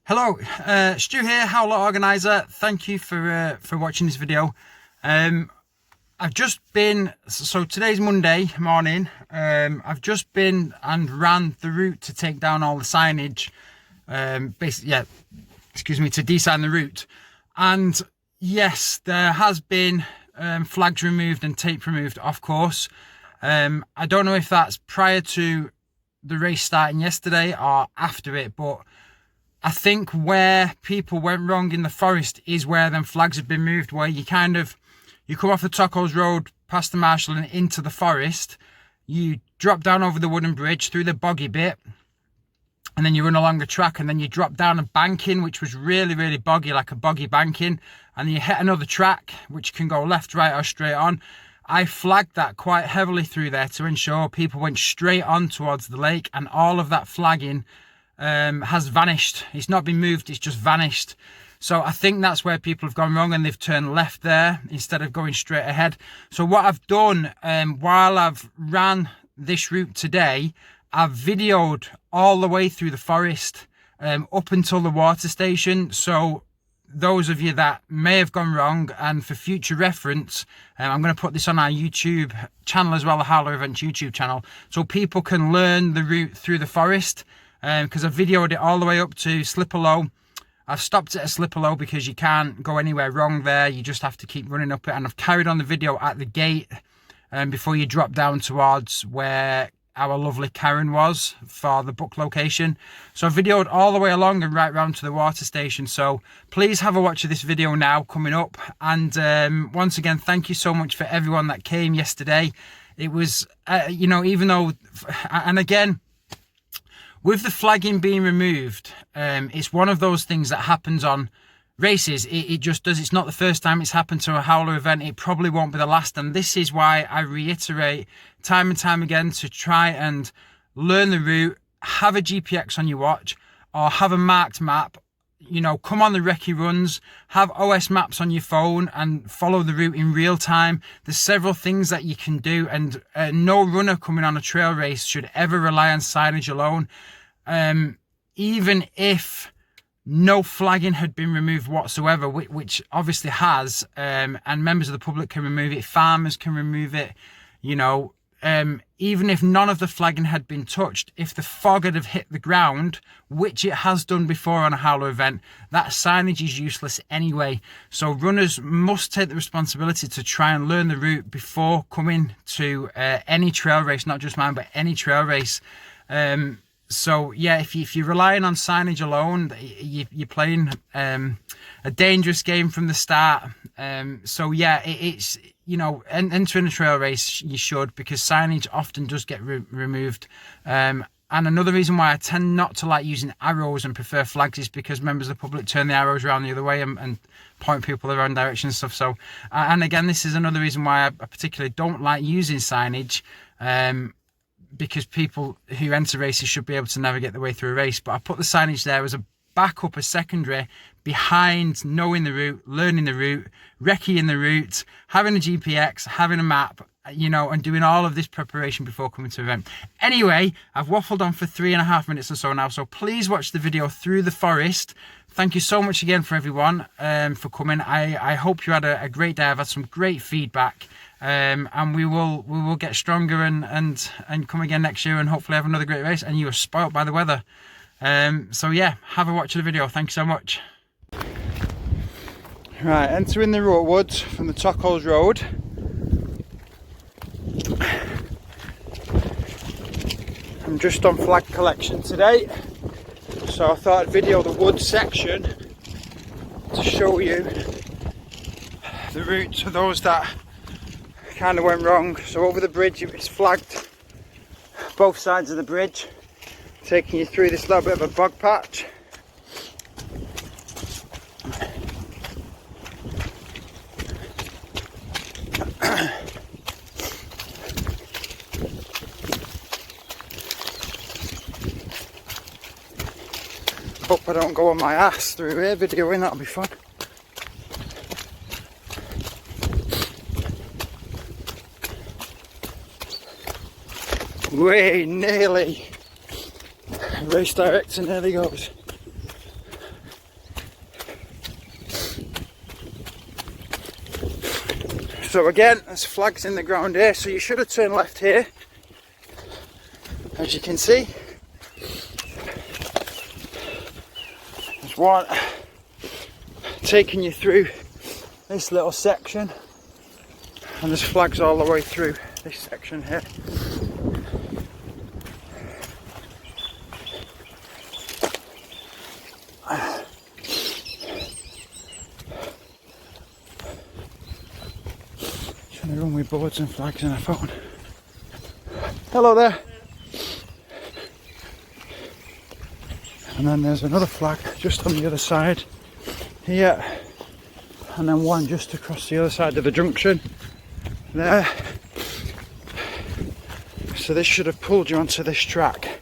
Hello, Stu here, Howler Organiser. Thank you for watching this video. I've just been, so today's Monday morning. I've just been and ran the route to take down all the signage. Basically, yeah, excuse me, to design the route. And yes, there has been flags removed and tape removed, of course. I don't know if that's prior to the race starting yesterday or after it, but I think where people went wrong in the forest is where them flags have been moved, where you come off the Jackals Road past the Marshall and into the forest, you drop down over the wooden bridge through the boggy bit, and then you run along the track, and then you drop down a banking which was really boggy, like a boggy banking, and you hit another track which can go left, right or straight on. I flagged that quite heavily through there to ensure people went straight on towards the lake, and all of that flagging has vanished. It's not been moved, it's just vanished. So I think that's where people have gone wrong, and they've turned left there instead of going straight ahead. So what I've done while I've ran this route today, I've videoed all the way through the forest up until the water station. So those of you that may have gone wrong, and for future reference, I'm going to put this on our YouTube channel as well, the Howler Events YouTube channel, so people can learn the route through the forest. Because I've videoed it all the way up to Slipperlow. I've stopped at a Slipperlow because you can't go anywhere wrong there. You just have to keep running up it. And I've carried on the video at the gate before you drop down towards where our lovely Karen was for the book location. So I've videoed all the way along and right round to the water station. So please have a watch of this video now coming up. And once again, thank you so much for everyone that came yesterday. It was, even though, and again, with the flagging being removed, it's one of those things that happens on races. It just does. It's not the first time it's happened to a Howler event. It probably won't be the last. And this is why I reiterate time and time again to try and learn the route, have a GPX on your watch or have a marked map. Come on the recce runs, have OS maps on your phone and follow the route in real time. There's several things that you can do, and no runner coming on a trail race should ever rely on signage alone. Even if no flagging had been removed whatsoever, which obviously has, and members of the public can remove it, farmers can remove it, even if none of the flagging had been touched, if the fog had have hit the ground, which it has done before on a Howler event, that signage is useless anyway. So runners must take the responsibility to try and learn the route before coming to any trail race, not just mine, but any trail race. So yeah, if you're relying on signage alone, you're playing a dangerous game from the start. So yeah, it's entering a trail race you should, because signage often does get removed. And another reason why I tend not to like using arrows and prefer flags is because members of the public turn the arrows around the other way and point people the wrong direction and stuff. So and again, this is another reason why I particularly don't like using signage. Because people who enter races should be able to navigate their way through a race. But I put the signage there as a backup, a secondary, behind knowing the route, learning the route, recceing the route, having a GPX, having a map, and doing all of this preparation before coming to the event. Anyway, I've waffled on for 3.5 minutes or so now, so please watch the video through the forest. Thank you so much again for everyone for coming. I hope you had a great day. I've had some great feedback. And we will get stronger and come again next year and hopefully have another great race. And you were spoilt by the weather. So yeah, have a watch of the video. Thank you so much. Right, entering the woods from the Jackals Road. I'm just on flag collection today, so I thought I'd video the woods section to show you the route to those that kind of went wrong. So over the bridge, it's flagged both sides of the bridge, taking you through this little bit of a bog patch. Hope I don't go on my ass through here videoing, that'll be fun. Way nearly. Race director nearly goes. So again, there's flags in the ground here, so you should have turned left here, as you can see. There's one taking you through this little section, and there's flags all the way through this section here. Trying to run with boards and flags on a phone. Hello there. And then there's another flag just on the other side here, and then one just across the other side of the junction there. So this should have pulled you onto this track.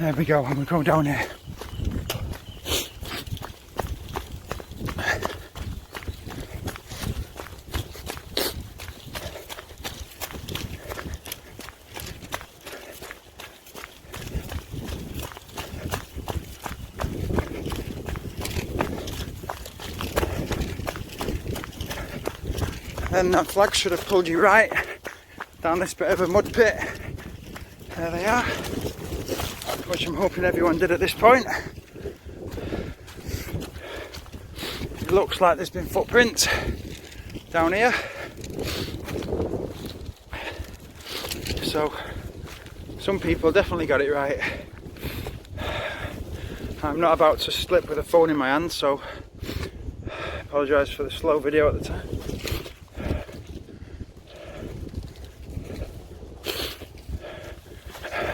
There we go, and we go down here. Then that flag should have pulled you right down this bit of a mud pit. There they are, which I'm hoping everyone did at this point. It looks like there's been footprints down here. So some people definitely got it right. I'm not about to slip with a phone in my hand, so I apologise for the slow video at the time.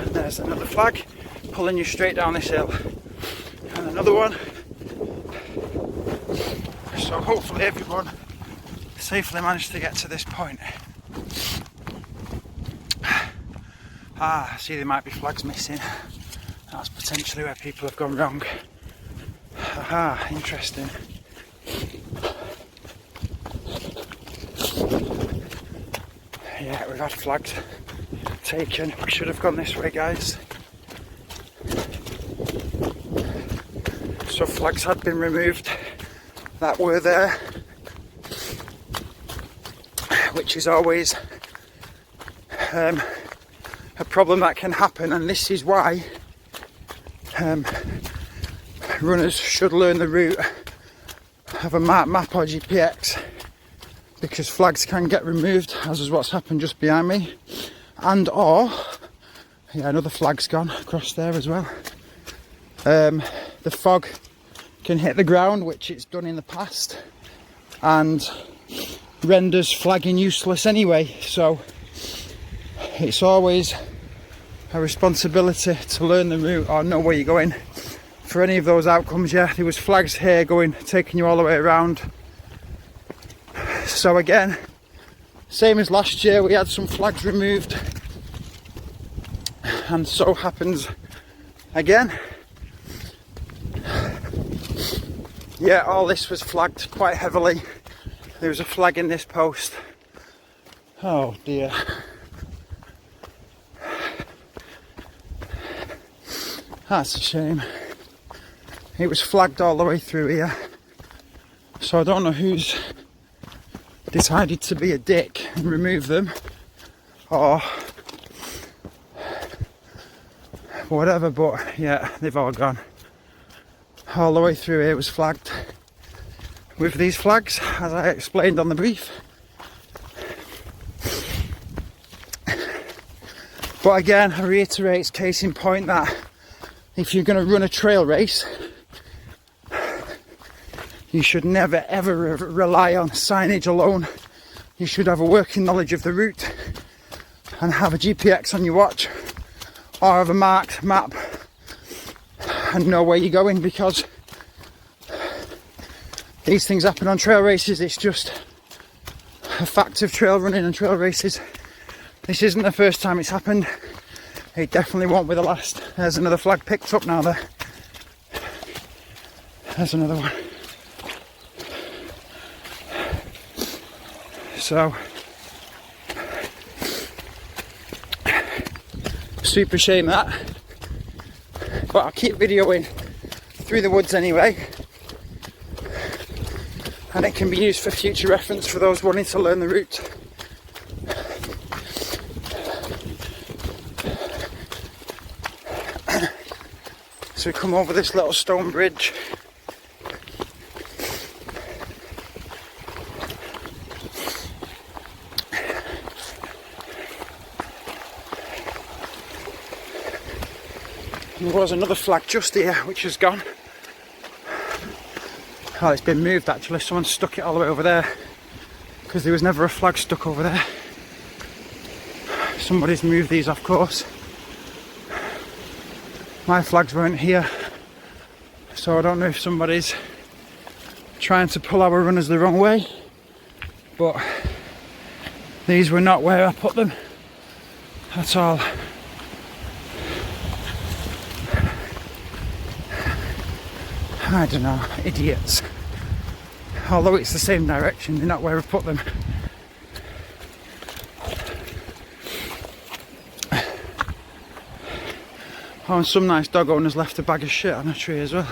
There's another flag pulling you straight down this hill, and another one. So hopefully everyone safely managed to get to this point. I see there might be flags missing. That's potentially where people have gone wrong. Interesting. Yeah, we've had flags taken. We should have gone this way, guys. So flags had been removed that were there, which is always a problem that can happen, and this is why runners should learn the route of a map or GPX, because flags can get removed, as is what's happened just behind me. And yeah, another flag's gone across there as well. The fog can hit the ground, which it's done in the past, and renders flagging useless anyway. So it's always a responsibility to learn the route or know where you're going for any of those outcomes. Yeah, there was flags here taking you all the way around. So again, same as last year, we had some flags removed, and so happens again. Yeah, all this was flagged quite heavily. There was a flag in this post. Oh dear. That's a shame. It was flagged all the way through here. So I don't know who's decided to be a dick and remove them, or whatever, but yeah, they've all gone. All the way through here was flagged with these flags, as I explained on the brief. But again, I reiterate, it's case in point that if you're going to run a trail race, you should never ever rely on signage alone. You should have a working knowledge of the route and have a GPX on your watch or have a marked map and know where you're going, because these things happen on trail races. It's just a fact of trail running and trail races. This isn't the first time it's happened. It definitely won't be the last. There's another flag picked up now there. There's another one. So, super shame that, but I'll keep videoing through the woods anyway. and it can be used for future reference for those wanting to learn the route. So we come over this little stone bridge. There was another flag just here which has gone. Oh, it's been moved actually. Someone stuck it all the way over there because there was never a flag stuck over there. Somebody's moved these off course. My flags weren't here, so I don't know if somebody's trying to pull our runners the wrong way, but these were not where I put them at all. I don't know, idiots. Although it's the same direction, they're not where I put them. Oh, and some nice dog owners left a bag of shit on a tree as well.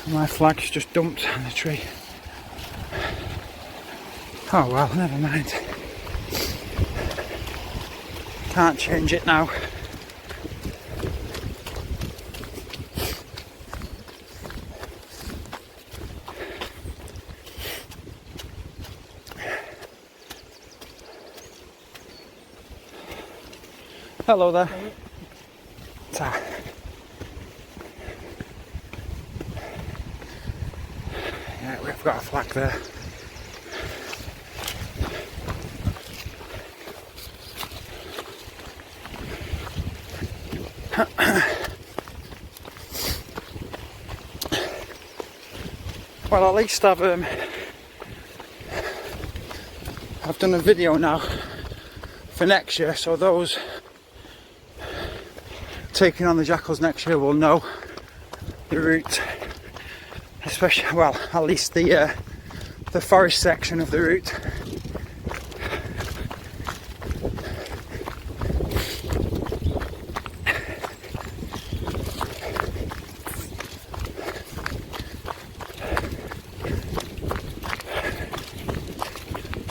My flag's just dumped on the tree. Oh well, never mind. Can't change it now. Hello there. Ta. Yeah, we've got a flag there. Well, at least I've done a video now for next year, so those taking on the Jackals next year will know the route, especially, well, at least the forest section of the route.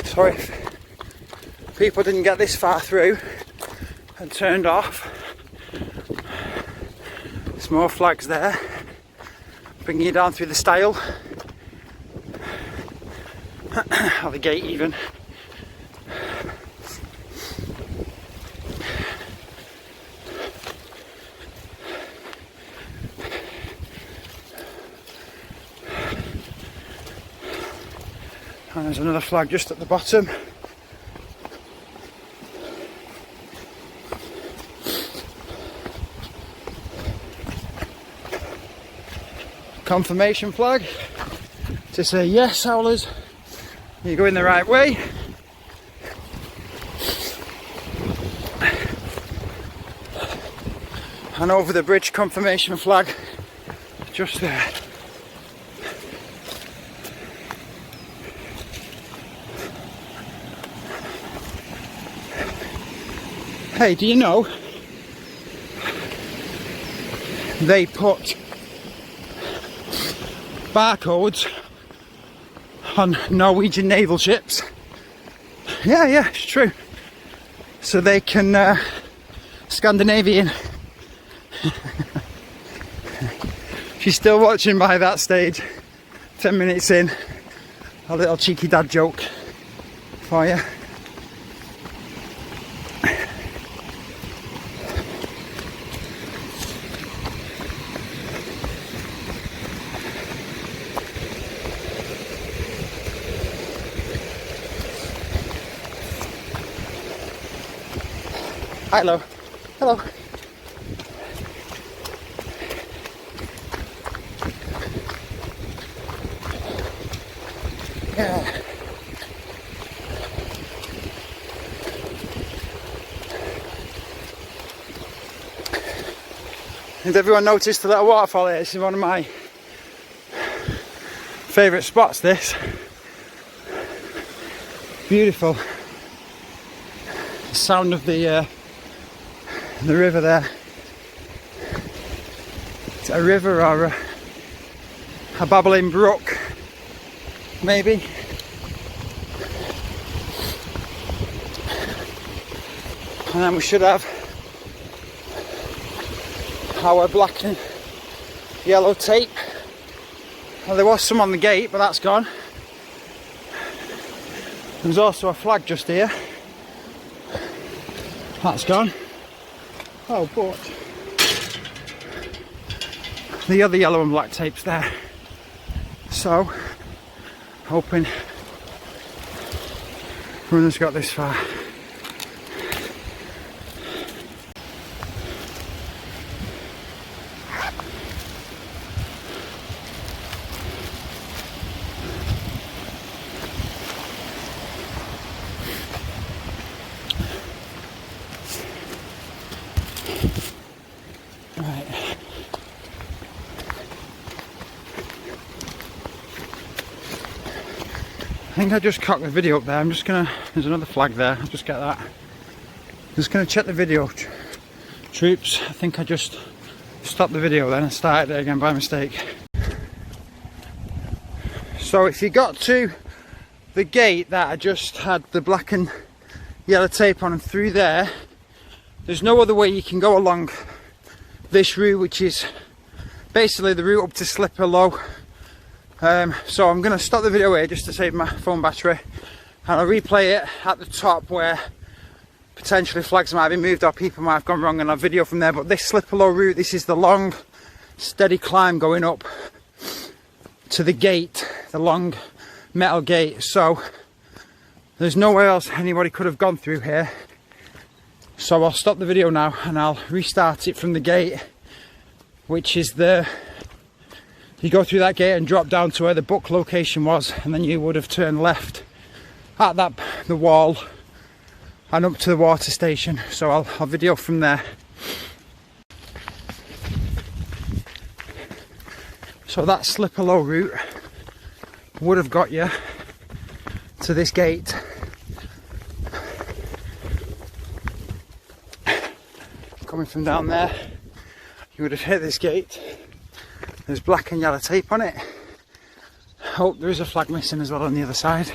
So if people didn't get this far through and turned off, there's more flags there, bringing you down through the stile, or the gate even. And there's another flag just at the bottom. Confirmation flag to say yes, howlers, you're going the right way. And over the bridge, confirmation flag just there. Hey, do you know they put barcodes on Norwegian naval ships? Yeah, it's true. So they can Scandinavian. She's still watching by that stage. 10 minutes in, a little cheeky dad joke for you. Hello. Hello. Yeah. Has everyone noticed the little waterfall here? This is one of my favourite spots, this. Beautiful. The sound of the river there. Is it a river or a babbling brook? maybe. And then we should have our black and yellow tape. Well, there was some on the gate, but that's gone. There's also a flag just here. That's gone. Oh, but the other yellow and black tape's there. So, hoping runners got this far. Right. I think I just cocked the video up there. I'm just gonna, there's another flag there, I'll just get that. Just gonna check the video. Troops, I think I just stopped the video then and started it again by mistake. So if you got to the gate that I just had the black and yellow tape on and through there, there's no other way you can go along this route, which is basically the route up to Slipper Low. So I'm going to stop the video here just to save my phone battery, and I'll replay it at the top where potentially flags might be moved or people might have gone wrong, and I'll video from there. But this Slipper Low route, this is the long steady climb going up to the gate, the long metal gate. So there's nowhere else anybody could have gone through here. So I'll stop the video now and I'll restart it from the gate, which is the, you go through that gate and drop down to where the book location was, and then you would have turned left at the wall and up to the water station. So I'll video from there. So that Slipper Low route would have got you to this gate. Coming from down there, you would have hit this gate. There's black and yellow tape on it. Oh, there is a flag missing as well on the other side.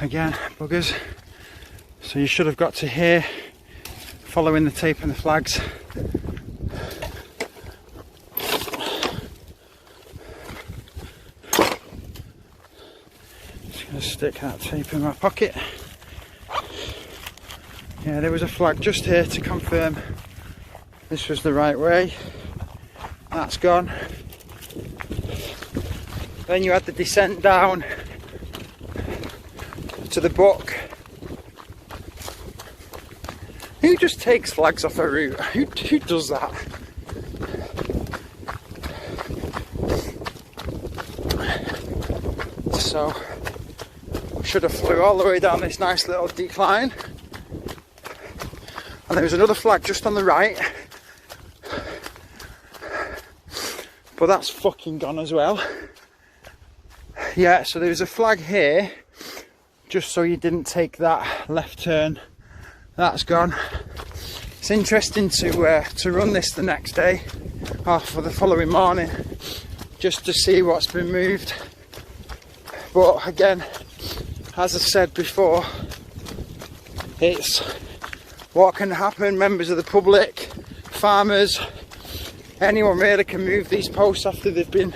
Again, buggers. So you should have got to here, following the tape and the flags. Just going to stick that tape in my pocket. Yeah, there was a flag just here to confirm this was the right way. That's gone. Then you had the descent down to the book. Who just takes flags off a route? Who does that? So, should have flew all the way down this nice little decline. And there was another flag just on the right. But that's fucking gone as well. Yeah, so there was a flag here, just so you didn't take that left turn. That's gone. It's interesting to run this the next day, or for the following morning, just to see what's been moved. But again, as I said before, it's what can happen. Members of the public, farmers, anyone really can move these posts after they've been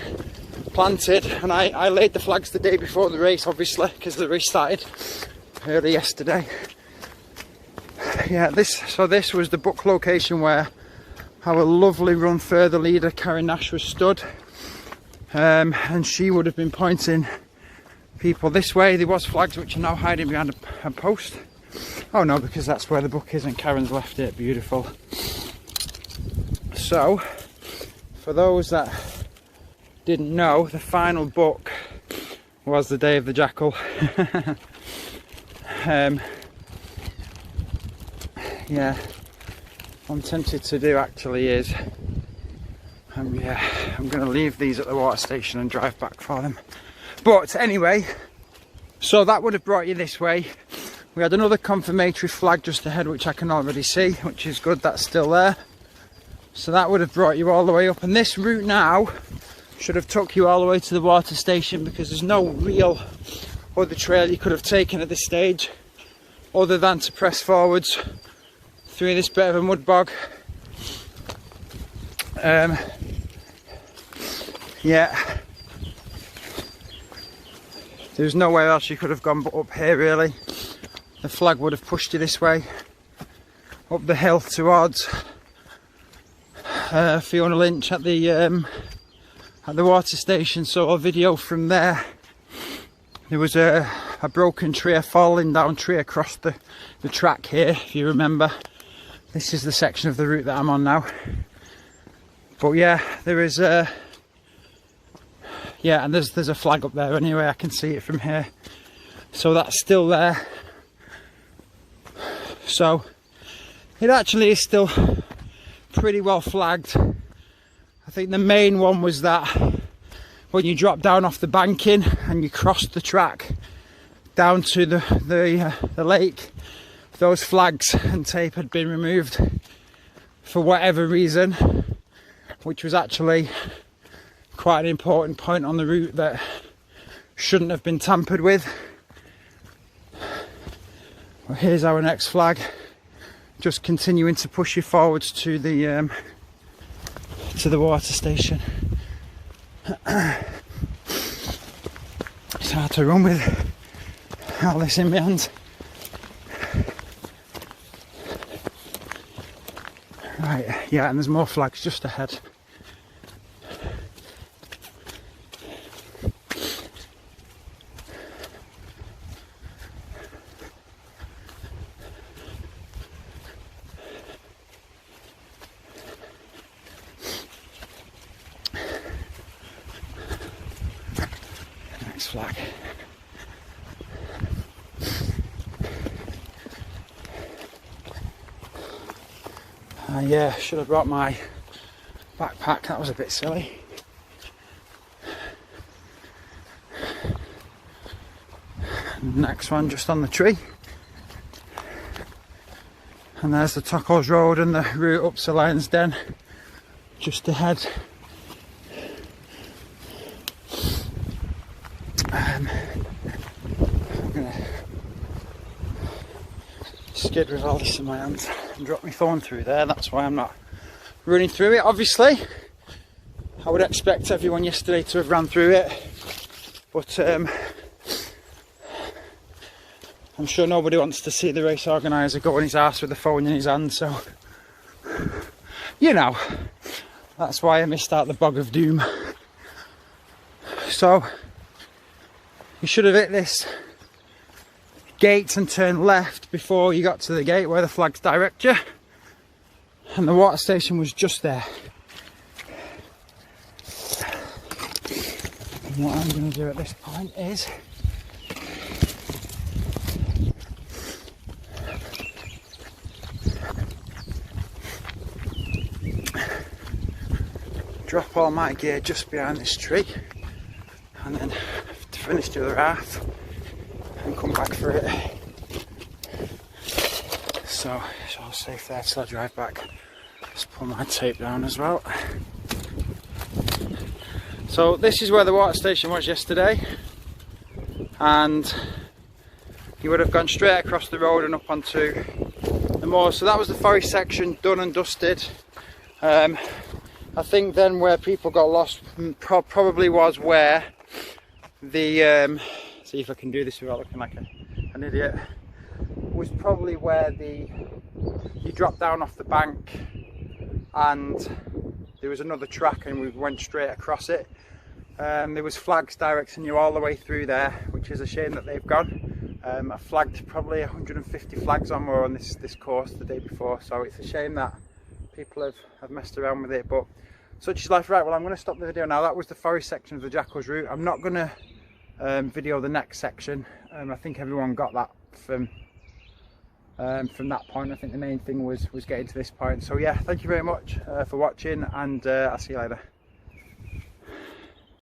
planted. And I laid the flags the day before the race, obviously, because the race started early yesterday. Yeah, this was the book location where our lovely Run Further leader Karen Nash was stood, and she would have been pointing people this way. There was flags which are now hiding behind a post. Oh no, because that's where the book is and Karen's left it. Beautiful. So, for those that didn't know, the final book was the day of the Jackal. Yeah, what I'm tempted to do actually is I'm going to leave these at the water station and drive back for them. But anyway, so that would have brought you this way. We had another confirmatory flag just ahead, which I can already see, which is good, that's still there. So that would have brought you all the way up. And this route now, should have took you all the way to the water station, because there's no real other trail you could have taken at this stage other than to press forwards through this bit of a mud bog. Yeah, there's nowhere else you could have gone but up here really. The flag would have pushed you this way up the hill towards Fiona Lynch at the water station. So a video from there. There was a broken tree, a falling down tree across the track here, if you remember. This is the section of the route that I'm on now. But yeah, there is yeah, and there's a flag up there anyway, I can see it from here. So that's still there. So it actually is still pretty well flagged. I think the main one was that when you drop down off the banking and you cross the track down to the lake, those flags and tape had been removed for whatever reason, which was actually quite an important point on the route that shouldn't have been tampered with. Well, here's our next flag, just continuing to push you forwards to the water station. It's hard to run with all this in my hands. Right, yeah, and there's more flags just ahead. Next flag. Yeah, should have brought my backpack, that was a bit silly. Next one just on the tree. And there's the Jackals Road and the route up to Lion's Den just ahead. I'm gonna skid with all this in my hands and drop my phone through there. That's why I'm not running through it. Obviously I would expect everyone yesterday to have ran through it, but I'm sure nobody wants to see the race organiser go on his arse with the phone in his hand, so you know, that's why I missed out the bog of doom. So you should have hit this gate and turned left before you got to the gate where the flags direct you, and the water station was just there. And what I'm going to do at this point is drop all my gear just behind this tree and then finish the other half and come back for it. So it's all safe there till I drive back. Just pull my tape down as well. So this is where the water station was yesterday, and you would have gone straight across the road and up onto the moor. So that was the forest section done and dusted. I think then where people got lost probably was where the see if I can do this without looking like an idiot, was probably where you dropped down off the bank and there was another track and we went straight across it. There was flags directing you all the way through there, which is a shame that they've gone. I flagged probably 150 flags or more on this course the day before, so it's a shame that people have messed around with it, but such is life. Right, well, I'm going to stop the video now. That was the forest section of the Jackals route. I'm not going to video the next section. I think everyone got that from that point. I think the main thing was getting to this point. So yeah, thank you very much for watching, and I'll see you later.